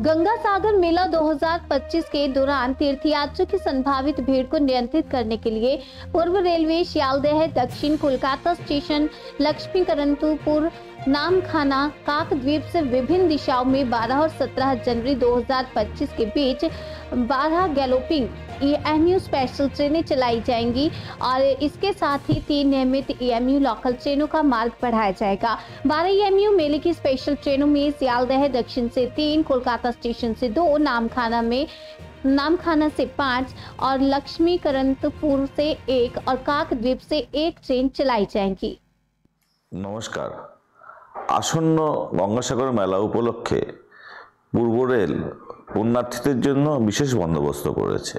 गंगा सागर मेला 2025 के दौरान तीर्थयात्रियों की संभावित भीड़ को नियंत्रित करने के लिए पूर्व रेलवे शियालदह दक्षिण कोलकाता स्टेशन लक्ष्मीकरंतपुर नामखाना काकद्वीप से विभिन्न दिशाओं में 12 और 17 जनवरी 2025 के बीच 12 गैलोपिंग EMU स्पेशल ट्रेनें चलाई जाएंगी और इसके साथ ही 3 नियमित EMU लोकल ट्रेनों का मार्ग बढ़ाया जाएगा। 12 EMU मेले की स्पेशल ट्रेनों में सियालदह दक्षिण से 3, कोलकाता स्टेशन से 2, नामखाना से 5 और लक्ष्मीकरंतपुर से 1 और काकद्वीप से 1 ट्रेन चलाई जाएंगी। नमस्कार। आसन्न गंगासागर मेला उपलक्षे पूर्व रेल पुण्यार्थीদের জন্য বিশেষ বন্দোবস্ত করেছে।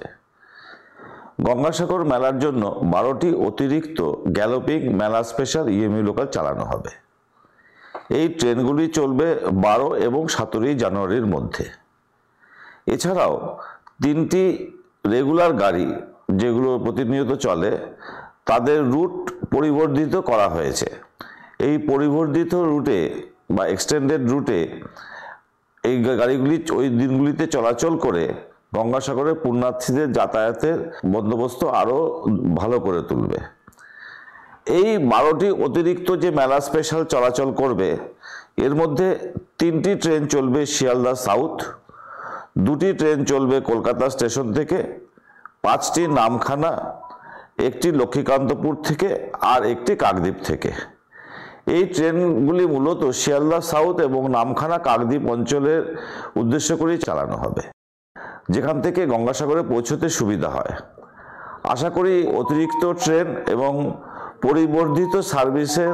গঙ্গাসাগর মেলার জন্য 12টি অতিরিক্ত গ্যালোপিং মেলা স্পেশাল EMU লোকাল চালানো হবে। এই ট্রেনগুলি চলবে 12 এবং 17 জানুয়ারির মধ্যে। এছাড়াও 3টি রেগুলার গাড়ি যেগুলো প্রতিনিয়ত চলে তাদের রুট পরিবর্ধিত করা হয়েছে। এই পরিবর্ধিত রুটে বা এক্সটেন্ডেড রুটে এই গাড়িগুলি ওই দিনগুলিতে চলাচল করে গঙ্গাসাগরে পুণ্যার্থীদের যাতায়াতের বন্দোবস্ত আরও ভালো করে তুলবে। এই 12টি অতিরিক্ত যে মেলা স্পেশাল চলাচল করবে এর মধ্যে 3টি ট্রেন চলবে শিয়ালদা সাউথ, 2টি ট্রেন চলবে কলকাতা স্টেশন থেকে, 5টি নামখানা, 1টি লক্ষ্মীকান্তপুর থেকে আর 1টি কাকদ্বীপ থেকে। এই ট্রেনগুলি মূলত শিয়ালদা সাউথ এবং নামখানা কাকদ্বীপ অঞ্চলের উদ্দেশ্য করেই চালানো হবে, যেখান থেকে গঙ্গাসাগরে পৌঁছতে সুবিধা হয়। আশা করি অতিরিক্ত ট্রেন এবং পরিবর্ধিত সার্ভিসের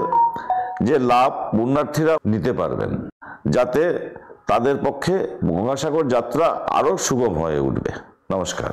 যে লাভ পুণ্যার্থীরা নিতে পারবেন, যাতে তাদের পক্ষে গঙ্গাসাগর যাত্রা আরও সুগম হয়ে উঠবে। নমস্কার।